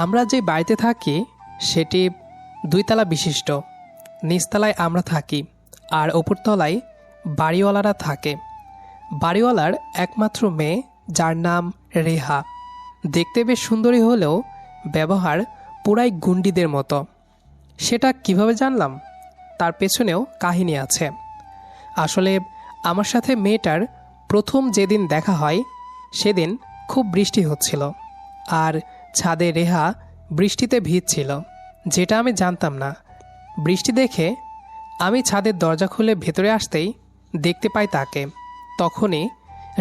আমরা যে বাড়িতে থাকি সেটি 2 তলা বিশিষ্ট। নিচতলায় আমরা থাকি আর ওপরতলায় বাড়িওয়ালারা থাকে। বাড়িওয়ালার একমাত্র মেয়ে, যার নাম রেহা। দেখতে বেশ সুন্দরী হলেও ব্যবহার পুরাই গুন্ডিদের মতো। সেটা কিভাবে জানলাম? তার পেছনেও কাহিনী আছে। আসলে আমার সাথে মেয়েটার প্রথম যেদিন দেখা হয় সেদিন খুব বৃষ্টি হচ্ছিল, আর ছাদে রেহা বৃষ্টিতে ভিজছিল, যেটা আমি জানতাম না। বৃষ্টি দেখে আমি ছাদের দরজা খুলে ভেতরে আসতেই দেখতে পাই তাকে। তখনই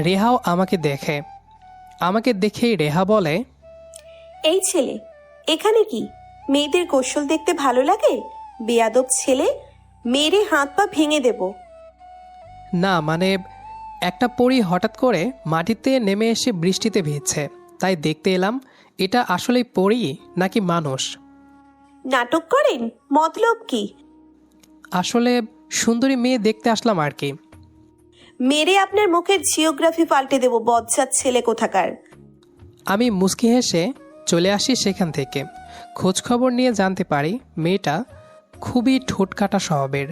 রেহাও আমাকে দেখেই রেহা বলে, এই ছেলে এখানে কি? মেয়েদের গোসল দেখতে ভালো লাগে? বেয়াদব ছেলে, মেরে হাত পা ভেঙে দেব। না মানে একটা পরী হঠাৎ করে মাটিতে নেমে এসে বৃষ্টিতে ভিজছে, তাই দেখতে এলাম এটা আসলেই পরী নাকি মানুষ। নাটক করেন? মতলব কি? আসলে সুন্দরী মেয়ে দেখতে আসলাম আর কি। মেরে আপনার মুখের জিওগ্রাফি পাল্টে দেব, বজ্জাত ছেলে কোথাকার। আমি মুচকি হেসে চলে আসি সেখান থেকে। খোঁজ খবর নিয়ে জানতে পারি মেয়েটা খুবই ঠোঁটকাটা স্বভাবের,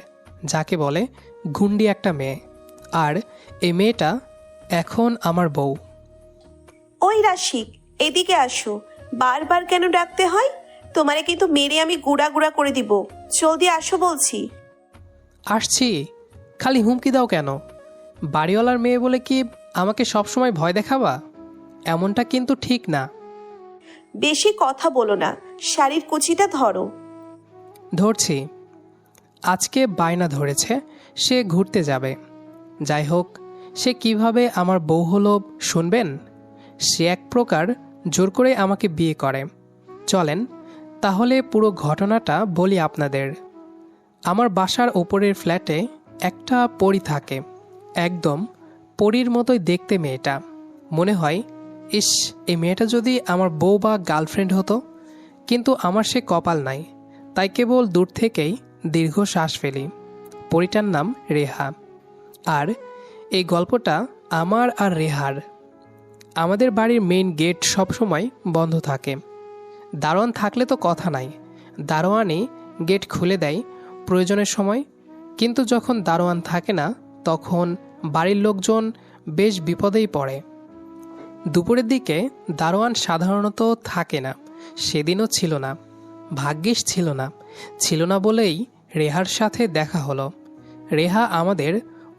যাকে বলে গুন্ডি একটা মেয়ে। আর এই মেয়েটা এখন আমার বউ। ওই রাশিক, এদিকে আসো। বারবার কেন ডাকতে হয়? তোমারে কিন্তু মেরে আমি গুড়া গুড়া করে দিব। জলদি আসো বলছি। আসছি, খালি হুমকি দাও কেন? বাড়িওয়ালার মেয়ে বলে কি আমাকে সবসময় ভয় দেখাবা? এমনটা কিন্তু ঠিক না। বেশি কথা বলো না, শাড়ির কুচিটা ধরো। ধরছি। আজকে বায়না ধরেছে সে ঘুরতে যাবে। যাই হোক, সে কিভাবে আমার বউ হলো শুনবেন। সে এক প্রকার জোর করে আমাকে বিয়ে করে। চলেন তাহলে পুরো ঘটনাটা বলি আপনাদের। আমার বাসার ওপরের ফ্ল্যাটে একটা পরী থাকে। একদম পরীর মতোই দেখতে মেয়েটা। মনে হয়, ইস, এই মেয়েটা যদি আমার বউ বা গার্লফ্রেন্ড হতো। কিন্তু আমার সে কপাল নাই, তাই কেবল দূর থেকেই দীর্ঘ শ্বাস ফেলি। পরীটার নাম রেহা। আর এই গল্পটা আমার আর রেহার। আমাদের বাড়ির মেইন গেট সবসময় বন্ধ থাকে। দারোয়ান থাকলে তো কথা নাই, দারোয়ানই গেট খুলে দেয় প্রয়োজনের সময়। কিন্তু যখন দারোয়ান থাকে না তখন বাড়ির লোকজন বেশ বিপদেই পড়ে। দুপুরের দিকে দারোয়ান সাধারণত থাকে না, সেদিনও ছিল না। ভাগ্যিস ছিল না বলেই রেহার সাথে দেখা হলো। রেহা আমাদের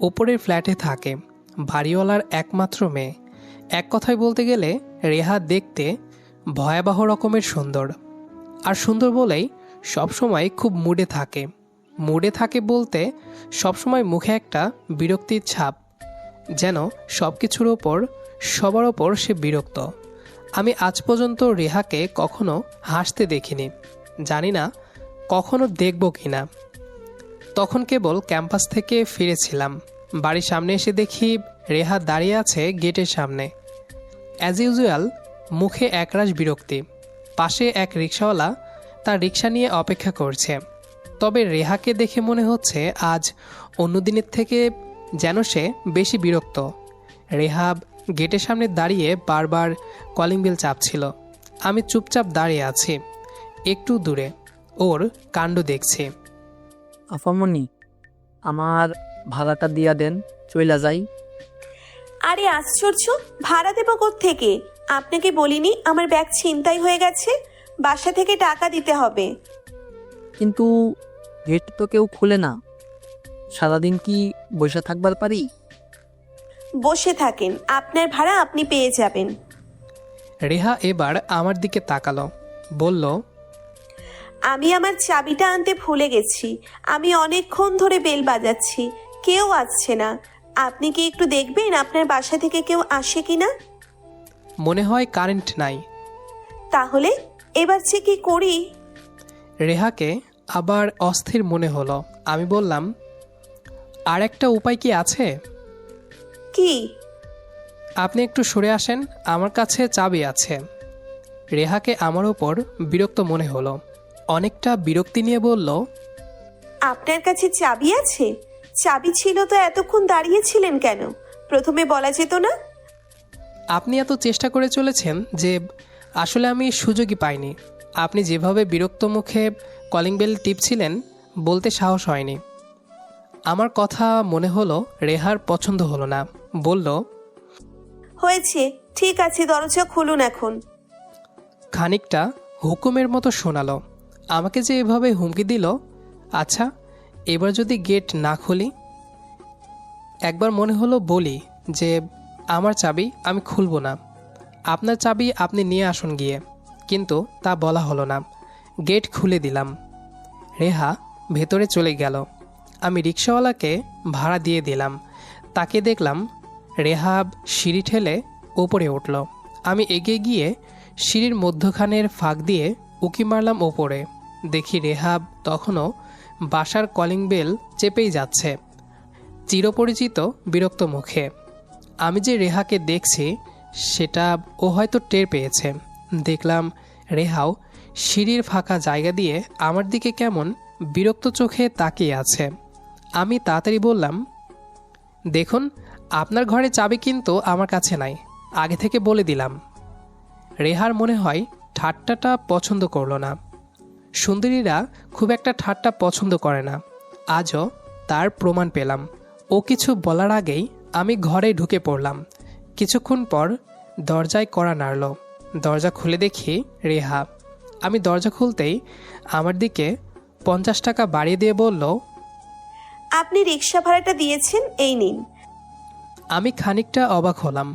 ওপরের ফ্ল্যাটে থাকে, বাড়িওয়ালার একমাত্র মেয়ে। এক কথায় বলতে গেলে রেহা দেখতে ভয়াবহ রকমের সুন্দর। আর সুন্দর বলেই সবসময় খুব মুডে থাকে বলতে সবসময় মুখে একটা বিরক্তির ছাপ, যেন সব কিছুর ওপর সবার ওপর সে বিরক্ত। আমি আজ পর্যন্ত রেহাকে কখনো হাসতে দেখিনি, জানি না কখনো দেখব কিনা। তখন কেবল ক্যাম্পাস থেকে ফিরেছিলাম। বাড়ির সামনে এসে দেখি রেহা দাঁড়িয়ে আছে গেটের সামনে। অ্যাজ ইউজুয়াল মুখে একরাশ বিরক্তি। পাশে এক রিকশাওয়ালা তার রিকশা নিয়ে অপেক্ষা করছে। তবে রেহাকে দেখে মনে হচ্ছে আজ অন্য দিনের থেকে যেন সে বেশি বিরক্ত। রেহা গেটের সামনে দাঁড়িয়ে বারবার কলিং বেল চাপছিল। আমি চুপচাপ দাঁড়িয়ে আছি, একটু দূরে ওর কাণ্ড দেখছি। আফামনি, আমার ভাড়াটা দিয়া দেন, চইলা যাই। আরে আশ্চর্য, ভাড়া দেব থেকে? আপনাকে বলিনি আমার ব্যাগ ছিনতাই হয়ে গেছে? বাসা থেকে টাকা দিতে হবে। কিন্তু গেট তো কেউ খুলে না, সারাদিন কি বসে থাকবার পারি? বসে থাকেন, আপনার ভাড়া আপনি পেয়ে যাবেন। রেহা এবার আমার দিকে তাকালো, বলল, আমি আমার চাবিটা আনতে ভুলে গেছি। আমি অনেকক্ষণ ধরে বেল বাজাচ্ছি, কেউ আসছে না। আপনি কি একটু দেখবেন আপনার বাসা থেকে কেউ আসে কিনা? মনে হয় কারেন্ট নাই। তাহলে এবার যে কি করি? রেহাকে আবার অস্থির মনে হলো। আমি বললাম, আর একটা উপায় কি আছে? কি? আপনি একটু সরে আসেন, আমার কাছে চাবি আছে। রেহাকে আমার ওপর বিরক্ত মনে হলো, অনেকটা বিরক্তি নিয়ে বলল, আপনার কাছে চাবি আছে? চাবি ছিল তো এতক্ষণ দাঁড়িয়েছিলেন কেন? প্রথমে বলা যেত না? আপনি এত চেষ্টা করে চলেছেন যে আসলে আমি সুযোগই পাইনি। আপনি যেভাবে বিরক্ত মুখে কলিং বেল টিপছিলেন, বলতে সাহস হয়নি। আমার কথা মনে হলো রেহার পছন্দ হলো না। বলল, হয়েছে, ঠিক আছে, দরজা খুলুন এখন। খানিকটা হুকুমের মতো শোনালো। আমাকে যে এভাবে হুমকি দিল। আচ্ছা, এবার যদি গেট না খুলি? একবার মনে হলো বলি যে আমার চাবি আমি খুলব না, আপনার চাবি আপনি নিয়ে আসুন গিয়ে, কিন্তু তা বলা হলো না। গেট খুলে দিলাম। রেহা ভেতরে চলে গেল। আমি রিক্সাওয়ালাকে ভাড়া দিয়ে দিলাম। তাকে দেখলাম রেহা সিঁড়ি ঠেলে ওপরে উঠল। আমি এগিয়ে গিয়ে সিঁড়ির মধ্যখানের ফাঁক দিয়ে উকি মারলাম ওপরে। দেখি রেহাব তখনও বাসার কলিং বেল চেপেই যাচ্ছে, চিরপরিচিত বিরক্ত মুখে। আমি যে রেহাকে দেখছি সেটা ও হয়তো টের পেয়েছে। দেখলাম রেহাও সিঁড়ির ফাঁকা জায়গা দিয়ে আমার দিকে কেমন বিরক্ত চোখে তাকিয়ে আছে। আমি তাড়াতাড়ি বললাম, দেখুন, আপনার ঘরে চাবি কিন্তু আমার কাছে নাই, আগে থেকে বলে দিলাম। রেহার মনে হয় ঠাট্টাটা পছন্দ করলো না। সুন্দরীরা খুব একটা ঠাট্টা পছন্দ করে না। আজও তার প্রমাণ পেলাম। ও কিছু বলার আগেই আমি ঘরে ঢুকে পড়লাম। কিছুক্ষণ পর দরজায় কড়া নাড়ল। দরজা খুলে দেখি রেহা। আমি দরজা খুলতেই আমার দিকে 50 টাকা বাড়িয়ে দিয়ে বলল, আপনি রিক্সা ভাড়াটা দিয়েছেন, এই নিন। আমি খানিকটা অবাক হলাম,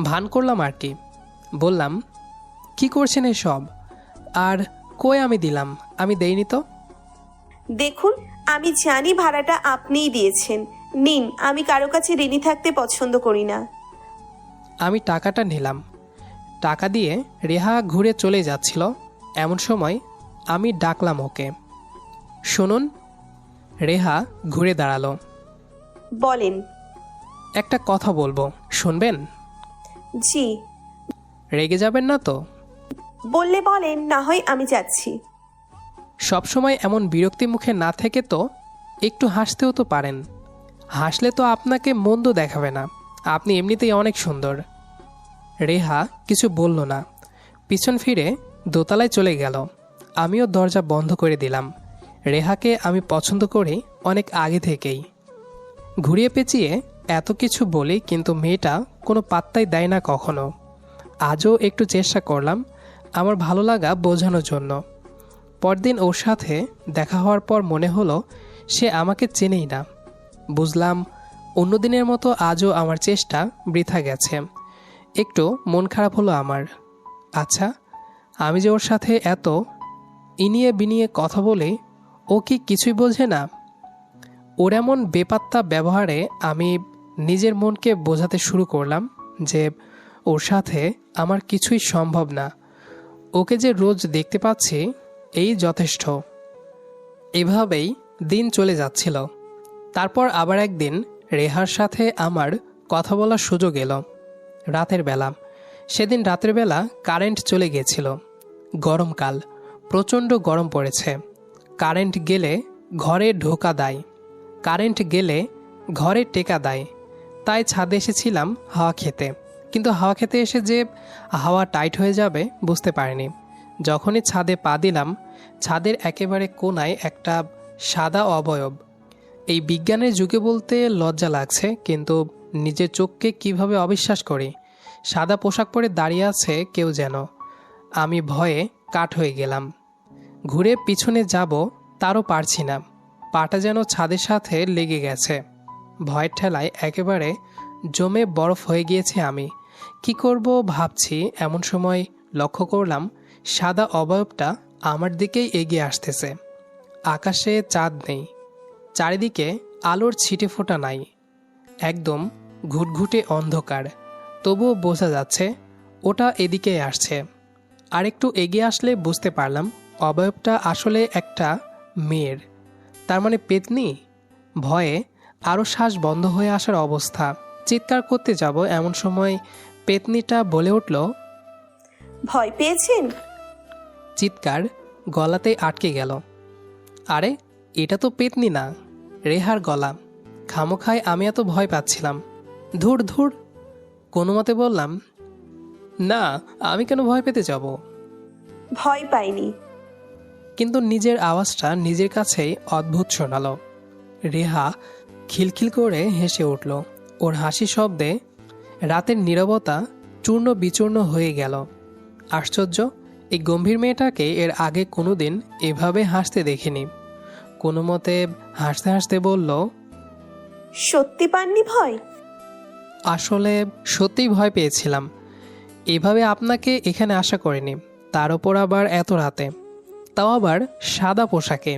ভান করলাম আর কি। বললাম, কি করছেন এসব? আর কই আমি দিলাম? আমি দেইনি তো। দেখুন, আমি জানি ভাড়াটা আপনিই দিয়েছেন, নিন। আমি কারো কাছে ঋণী থাকতে পছন্দ করি না। আমি টাকাটা নিলাম। টাকা দিয়ে রেহা ঘুরে চলে যাচ্ছিল। এমন সময় আমি ডাকলাম ওকে, শুনুন। রেহা ঘুরে দাঁড়ালো। বলেন। একটা কথা বলবো, শুনবেন? জি। রেগে যাবেন না তো? বললে বলেন, না হয় আমি যাচ্ছি। সবসময় এমন বিরক্তি মুখে না থেকে তো একটু হাসতেও তো পারেন। হাসলে তো আপনাকে মন্দ দেখাবে না। আপনি এমনিতেই অনেক সুন্দর। রেহা কিছু বলল না, পিছন ফিরে দোতলায় চলে গেল। আমিও দরজা বন্ধ করে দিলাম। রেহাকে আমি পছন্দ করি অনেক আগে থেকেই। ঘুরিয়ে পেঁচিয়ে এত কিছু বলি, কিন্তু মেয়েটা কোনো পাত্তাই দেয় না কখনো। আজও একটু চেষ্টা করলাম আমার ভালো লাগা বোঝানোর জন্য। পরদিন ওর সাথে দেখা হওয়ার পর মনে হলো সে আমাকে চেনেই না। বুঝলাম অন্যদিনের মতো আজও আমার চেষ্টা বৃথা গেছে। একটু মন খারাপ হলো আমার। আচ্ছা, আমি যে ওর সাথে এত ইনিয়ে বিনিয়ে কথা বলি, ও কি কিছুই বোঝে না? ওর এমন বেপাত্তা ব্যবহারে আমি নিজের মনকে বোঝাতে শুরু করলাম যে ওর সাথে আমার কিছুই সম্ভব না। ওকে যে রোজ দেখতে পাচ্ছি এই যথেষ্ট। এভাবেই দিন চলে যাচ্ছিল। তারপর আবার একদিন রেহার সাথে আমার কথা বলার সুযোগ এলো। রাতের বেলা। সেদিন রাতের বেলা কারেন্ট চলে গিয়েছিল। গরমকাল, প্রচণ্ড গরম পড়েছে। কারেন্ট গেলে ঘরে ঢোকা দায়, কারেন্ট গেলে ঘরে টেকা দেয়। তাই ছাদে এসেছিলাম হাওয়া খেতে। কিন্তু হাওয়া খেতে এসে যে হাওয়া টাইট হয়ে যাবে বুঝতে পারিনি। যখনই ছাদে পা দিলাম, ছাদের একেবারে কোনায় একটা সাদা অবয়ব। এই বিজ্ঞানের যুগে বলতে লজ্জা লাগছে, কিন্তু নিজের চোখকে কিভাবে অবিশ্বাস করি। সাদা পোশাক পরে দাঁড়িয়ে আছে কেউ যেন। আমি ভয়ে কাঠ হয়ে গেলাম। ঘুরে পিছনে যাব তারও পারছি না। পাটা যেন ছাদের সাথে লেগে গেছে। ভয়ের ঠেলায় একেবারে জমে বরফ হয়ে গিয়েছে আমি। কি করব ভাবছি, এমন সময় লক্ষ্য করলাম সাদা অবয়বটা আমার দিকেই এগিয়ে আসতেছে। আকাশে চাঁদ নেই, চারিদিকে আলোর ছিটে ফোঁটা নাই, একদম ঘুটঘুটে অন্ধকার। তবুও বোঝা যাচ্ছে ওটা এদিকেই আসছে। আর একটু এগিয়ে আসলে বুঝতে পারলাম অবয়বটা আসলে একটা মেয়ের। তার মানে পেতনি। ভয়ে আরও শ্বাস বন্ধ হয়ে আসার অবস্থা। চিৎকার করতে যাব এমন সময় পেতনিটা বলে উঠল, ভয় পেয়েছেন? চিৎকার গলাতেই আটকে গেল। আরে, এটা তো পেতনি না, রেহার গলা। খামোখায় আমি এত ভয় পাচ্ছিলাম। ধুর ধুর, কোনো মতে বললাম, না, আমি কেন ভয় পেতে যাব? ভয় পাইনি। কিন্তু নিজের আওয়াজটা নিজের কাছেই অদ্ভুত শোনালো। রেহা খিলখিল করে হেসে উঠল। ওর হাসি শব্দে রাতের নীরবতা চূর্ণ বিচূর্ণ হয়ে গেল। আশ্চর্য, এই গম্ভীর মেয়েটাকে এর আগে কোনোদিন এভাবে হাসতে দেখিনি। কোনো মতে হাসতে হাসতে বলল, সত্যি পাননি ভয়? আসলে সত্যিই ভয় পেয়েছিলাম। এভাবে আপনাকে এখানে আশা করিনি, তার ওপর আবার এত রাতে, তাও আবার সাদা পোশাকে।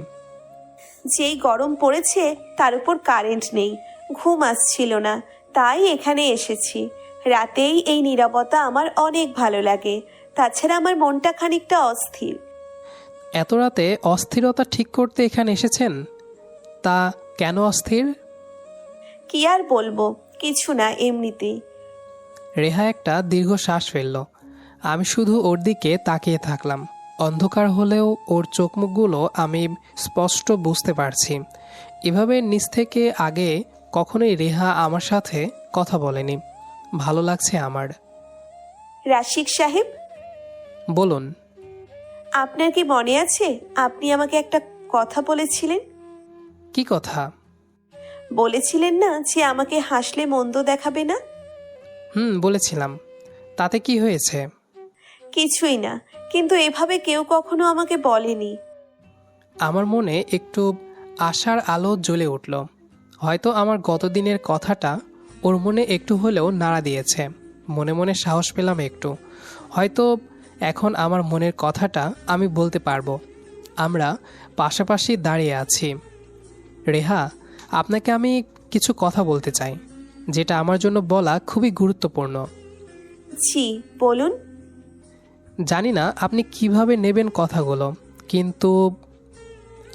যেই গরম পড়েছে তার উপর কারেন্ট নেই, ঘুম আসছিল না, তাই এখানে এসেছি। রাতেই এই নীরবতা আমার অনেক ভালো লাগে। তাছাড়া আমার মনটা খানিকটা অস্থির। এত রাতে অস্থিরতা ঠিক করতে এখানে এসেছেন? তা কেন অস্থির? কি আর বলবো, কিছু না, এমনিতেই। রেহা একটা দীর্ঘ শ্বাস ফেলল। আমি শুধু ওর দিকে তাকিয়ে থাকলাম। অন্ধকার হলেও ওর চোখ মুখগুলো আমি স্পষ্ট বুঝতে পারছি। এভাবে নিচ থেকে আগে কখনোই রেহা আমার সাথে কথা বলেনি। ভালো লাগছে আমার। রাশিক সাহেব, বলুন। আপনার কি মনে আছে আপনি আমাকে একটা কথা বলেছিলেন? কি কথা? বলেছিলেন না যে আমাকে হাসলে মন্দ দেখাবে না? বলেছিলাম। তাতে কি হয়েছে? কিছুই না, কিন্তু এভাবে কেউ কখনো আমাকে বলেনি। আমার মনে একটু আশার আলো জ্বলে উঠল। হয়তো আমার গতদিনের কথাটা ওর মনে একটু হলেও নাড়া দিয়েছে। মনে মনে সাহস পেলাম একটু। হয়তো এখন আমার মনের কথাটা আমি বলতে পারবো। আমরা পাশাপাশি দাঁড়িয়ে আছি। রেহা, আপনাকে আমি কিছু কথা বলতে চাই, যেটা আমার জন্য বলা খুবই গুরুত্বপূর্ণ। জি, বলুন। জানি না আপনি কিভাবে নেবেন কথাগুলো, কিন্তু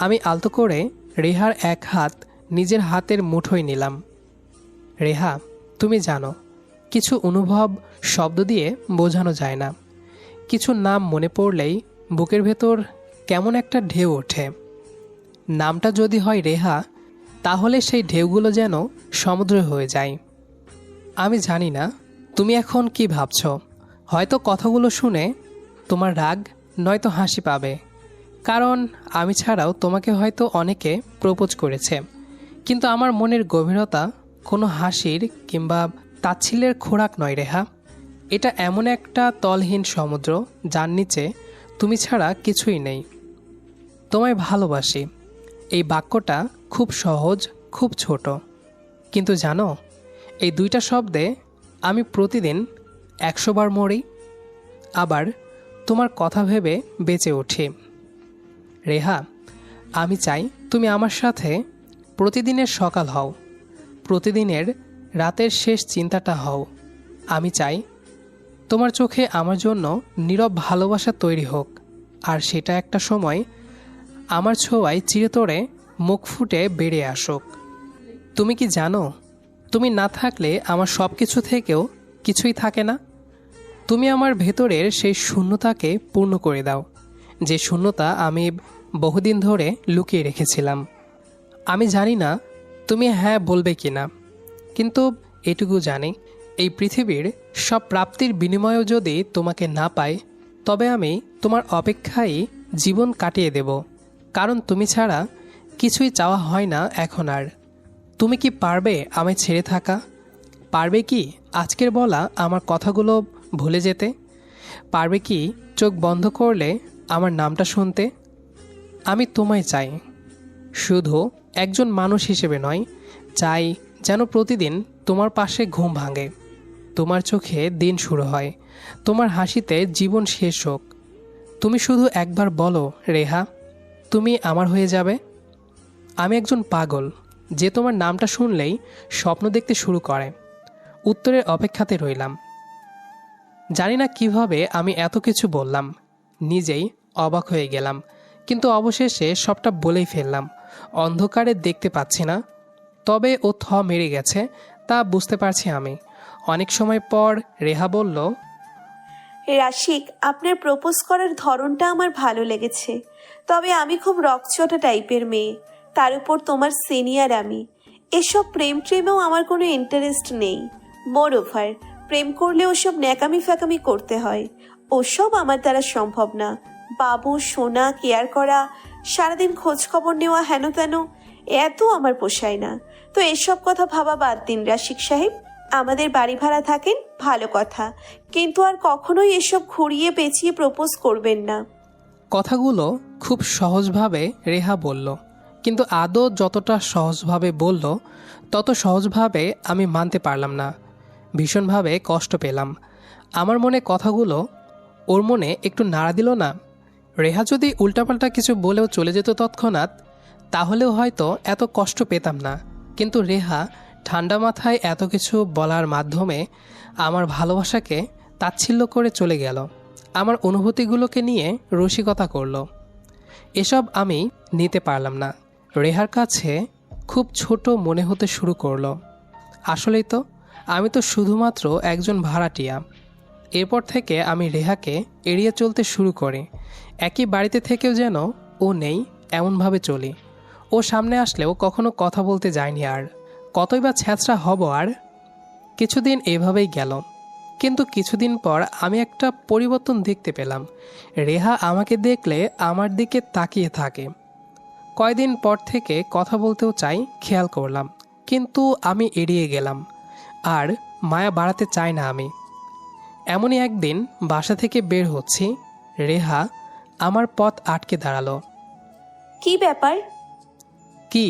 আমি আলতো করে রেহার এক হাত নিজের হাতের মুঠোয় নিলাম। রেহা, তুমি জানো, কিছু অনুভব শব্দ দিয়ে বোঝানো যায় না। কিছু নাম মনে পড়লেই বুকের ভেতর কেমন একটা ঢেউ ওঠে। নামটা যদি হয় রেহা, তাহলে সেই ঢেউগুলো যেন সমুদ্র হয়ে যায়। আমি জানি না তুমি এখন কি ভাবছ। হয়তো কথাগুলো শুনে তোমার রাগ নয়তো হাসি পাবে, কারণ আমি ছাড়াও তোমাকে হয়তো অনেকে প্রপোজ করেছে। কিন্তু আমার মনের গভীরতা কোনো হাসির কিংবা তাচ্ছিল্যের খোরাক নয় রেহা। এটা এমন একটা তলহীন সমুদ্র যার নিচে তুমি ছাড়া কিছুই নেই। তোমায় ভালোবাসি, এই বাক্যটা খুব সহজ, খুব ছোট, কিন্তু জানো, এই দুইটা শব্দে আমি প্রতিদিন 100 বার মরি, আবার তোমার কথা ভেবে বেঁচে উঠি। রেহা, আমি চাই তুমি আমার সাথে প্রতিদিনের সকাল হও, প্রতিদিনের রাতের শেষ চিন্তাটা হও। আমি চাই তোমার চোখে আমার জন্য নীরব ভালোবাসা তৈরি হোক, আর সেটা একটা সময় আমার ছোঁয়ায় চিরতরে মুখ ফুটে বেড়ে আসুক। তুমি কি জানো, তুমি না থাকলে আমার সব কিছু থেকেও কিছুই থাকে না। তুমি আমার ভেতরের সেই শূন্যতাকে পূর্ণ করে দাও, যে শূন্যতা আমি বহুদিন ধরে লুকিয়ে রেখেছিলাম। আমি জানি না তুমি হ্যাঁ বলবে কি না, কিন্তু এটুকু জানি, এই পৃথিবীর সব প্রাপ্তির বিনিময়েও যদি তোমাকে না পাই, তবে আমি তোমার অপেক্ষায় জীবন কাটিয়ে দেব। কারণ তুমি ছাড়া কিছুই চাওয়া হয় না এখন আর। তুমি কি পারবে আমায় ছেড়ে থাকা? পারবে কি আজকের বলা আমার কথাগুলো ভুলে যেতে? পারবে কি চোখ বন্ধ করলে আমার নামটা শুনতে? আমি তোমায় চাই, শুধু একজন মানুষ হিসেবে নয়। চাই যেন প্রতিদিন তোমার পাশে ঘুম ভাঙে, তোমার চোখে দিন শুরু হয়, তোমার হাসিতে জীবন শেষ হোক। তুমি শুধু একবার বলো রেহা, তুমি আমার হয়ে যাবে। আমি একজন পাগল যে তোমার নামটা শুনলেই স্বপ্ন দেখতে শুরু করে। উত্তরের অপেক্ষাতে রইলাম। জানি না কিভাবে আমি এত কিছু বললাম, নিজেই অবাক হয়ে গেলাম, কিন্তু অবশেষে সবটা বলেই ফেললাম। অন্ধকারে দেখতে পাচ্ছি না, তবে ও মেরে গেছে তা বুঝতে পারছি আমি। অনেক সময় পর রেহা বলল, রাশিক, আপনার প্রপোজ করার ধরনটা আমার ভালো লেগেছে, তবে আমি খুব রকচটা টাইপের মেয়ে, তার উপর তোমার সিনিয়র আমি। এসব প্রেম ট্রেমেও আমার কোনো ইন্টারেস্ট নেই। মোর ওভার, প্রেম করলে ওসব ন্যাকামি ফ্যাকামি করতে হয়, ওসব আমার দ্বারা সম্ভব না। বাবু, সোনা, কেয়ার করা, সারাদিন খোঁজ খবর নেওয়া, হেন তেন, এত আমার পোষায় না। তো এসব কথা ভাবা বাদ দিন রাশিক সাহেব। আমাদের বাড়ি ভাড়া থাকেন, ভালো কথা, কিন্তু আর কখনোই এসব ঘুরিয়ে পেঁচিয়ে প্রপোজ করবেন না। কথাগুলো খুব সহজভাবে রেহা বলল, কিন্তু আদৌ যতটা সহজভাবে বলল তত সহজভাবে আমি মানতে পারলাম না। ভীষণভাবে কষ্ট পেলাম। আমার মনে কথাগুলো ওর মনে একটু নাড়া দিল না। রেহা যদি উল্টাপাল্টা কিছু বলেও চলে যেত তৎক্ষণাৎ, তাহলেও হয়তো এত কষ্ট পেতাম না। কিন্তু রেহা ঠান্ডা মাথায় এত কিছু বলার মাধ্যমে আমার ভালোবাসাকে তাচ্ছিল্য করে চলে গেল, আমার অনুভূতিগুলোকে নিয়ে রসিকতা করল। এসব আমি নিতে পারলাম না। রেহার কাছে খুব ছোট মনে হতে শুরু করলো। আসলেই তো আমি তো শুধুমাত্র একজন ভাড়াটিয়া। এরপর থেকে আমি রেহাকে এড়িয়ে চলতে শুরু করি। একই বাড়িতে থেকেও যেন ও নেই এমনভাবে চলি। ও সামনে আসলেও কখনো কথা বলতে যায়নি। আর কতই বা ছ্যাঁচড়া হব। আর কিছুদিন এভাবেই গেল, কিন্তু কিছুদিন পর আমি একটা পরিবর্তন দেখতে পেলাম। রেহা আমাকে দেখলে আমার দিকে তাকিয়ে থাকে। কয়দিন পর থেকে কথা বলতেও চাই, খেয়াল করলাম, কিন্তু আমি এড়িয়ে গেলাম। আর মায়া বাড়াতে চাই না আমি। এমনই একদিন বাসা থেকে বের হচ্ছি, রেহা আমার পথ আটকে দাঁড়ালো। কি ব্যাপার? কি?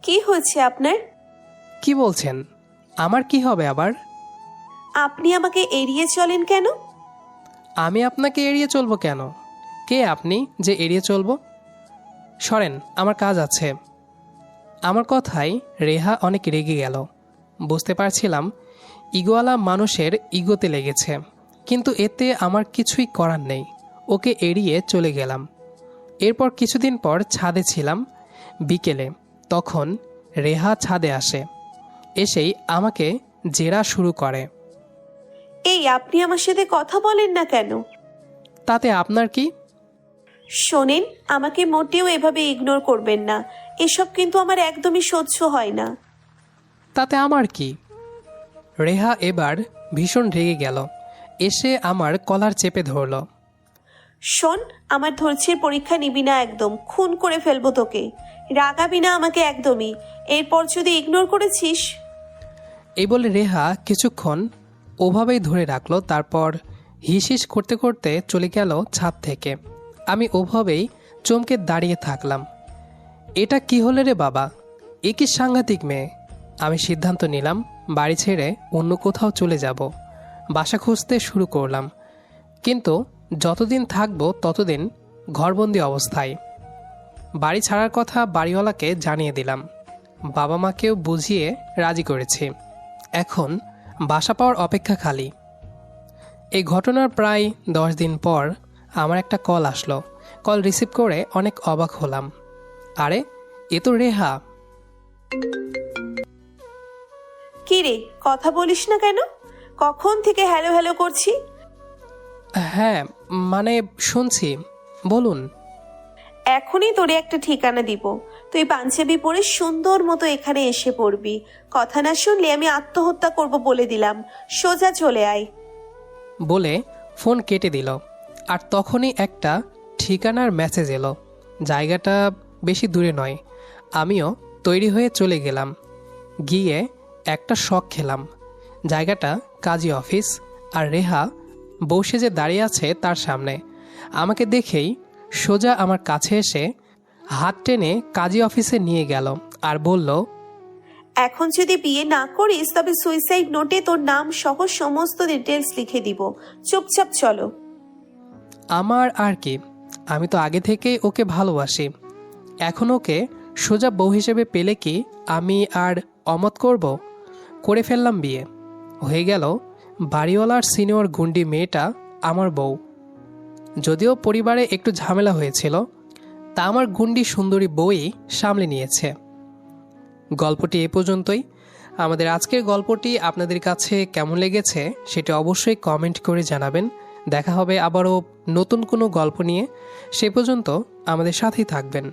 কি হয়েছে আপনার? কি বলছেন? আমার কি হবে আবার? আপনি আমাকে এড়িয়ে চলেন কেন? আমি আপনাকে এড়িয়ে চলবো কেন? কে আপনি যে এড়িয়ে চলবো? সরেন, আমার কাজ আছে। আমার কথায় রেহা অনেক রেগে গেল। বুঝতে পারছিলাম ইগোয়ালা মানুষের ইগোতে লেগেছে, কিন্তু এতে আমার কিছুই করার নেই। ওকে এড়িয়ে চলে গেলাম। এরপর কিছুদিন পর ছাদে ছিলাম বিকেলে। তখন রেহা ছাদে আসে। এসেই আমাকে জেরা শুরু করে। এই, আপনি আমার সাথে কথা বলেন না কেন? তাতে আপনার কি? শোনেন, আমাকে মোটেও এভাবে ইগনোর করবেন না। এসব কিন্তু আমার একদমই সহ্য হয় না। তাতে আমার কি? রেহা এবার ভীষণ রেগে গেল। এসে আমার কলার চেপে ধরল। শোন, আমার ধৈর্যের পরীক্ষা নিবি না একদম, খুন করে ফেলবো তোকে। রাগাবি না আমাকে একদমই। এরপর যদি ইগনোর করেছিস। এই বলে রেহা কিছুক্ষণ ওভাবেই ধরে রাখলো, তারপর হিসিস করতে করতে চলে গেল ছাদ থেকে। আমি ওভাবেই চমকে দাঁড়িয়ে থাকলাম। এটা কি হলে রে বাবা? এ কি সাংঘাতিক মেয়ে! আমি সিদ্ধান্ত নিলাম বাড়ি ছেড়ে অন্য কোথাও চলে যাব। বাসা খুঁজতে শুরু করলাম, কিন্তু যতদিন থাকবো ততদিন ঘরবন্দি অবস্থায়। বাড়ি ছাড়ার কথা বাড়িওয়ালাকে জানিয়ে দিলাম। বাবা মাকেও বুঝিয়ে রাজি করেছি। এখন বাসা পাওয়ার অপেক্ষা খালি। এই ঘটনার প্রায় 10 দিন পর আমার একটা কল আসলো। কল রিসিভ করে অনেক অবাক হলাম। আরে, এ তো রেহা। কি রে, কথা বলিস না কেন? কখন থেকে হ্যালো হ্যালো করছি। হ্যাঁ, মানে শুনছি, বলুন। এখনই তোরে একটা ঠিকানা দিব। তুই পাঞ্জাবি পরে সুন্দর মতো এখানে এসে পড়বি। কথা না শুনলে আমি আত্মহত্যা করব বলে দিলাম। সোজা চলে আয়। বলে ফোন কেটে দিল। আর তখনই একটা ঠিকানার মেসেজ এলো। জায়গাটা বেশি দূরে নয়। আমিও তৈরি হয়ে চলে গেলাম। গিয়ে একটা শক খেলাম। জায়গাটা কাজী অফিস, আর রেহা বসে যে দাঁড়িয়ে আছে তার সামনে। আমাকে দেখেই সোজা আমার কাছে এসে হাত টেনে কাজী অফিসে নিয়ে গেল আর বলল, এখন যদি বিয়ে না করিস তবে সুইসাইড নোটে তোর নাম সহ সমস্ত ডিটেলস লিখে দিব। চুপচাপ চলো। আমার আর কি, আমি তো আগে থেকেই ওকে ভালোবাসি। এখন ওকে সোজা বউ হিসেবে পেলে কি আমি আর অমত করব? করে ফেললাম বিয়ে। হয়ে গেল বাড়িওয়ালার সিনিয়র গুন্ডি মেয়েটা আমার বউ। যদিও পরিবারে একটু ঝামেলা হয়েছিল, তা আমার গুন্ডি সুন্দরী বউই সামলে নিয়েছে। গল্পটি এ পর্যন্তই। আমাদের আজকের গল্পটি আপনাদের কাছে কেমন লেগেছে সেটা অবশ্যই কমেন্ট করে জানাবেন। দেখা হবে আবারও নতুন কোনো গল্প নিয়ে। সে পর্যন্ত আমাদের সাথেই থাকবেন।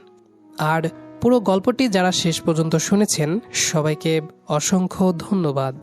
আর পুরো গল্পটি যারা শেষ পর্যন্ত শুনেছেন সবাইকে অসংখ্য ধন্যবাদ।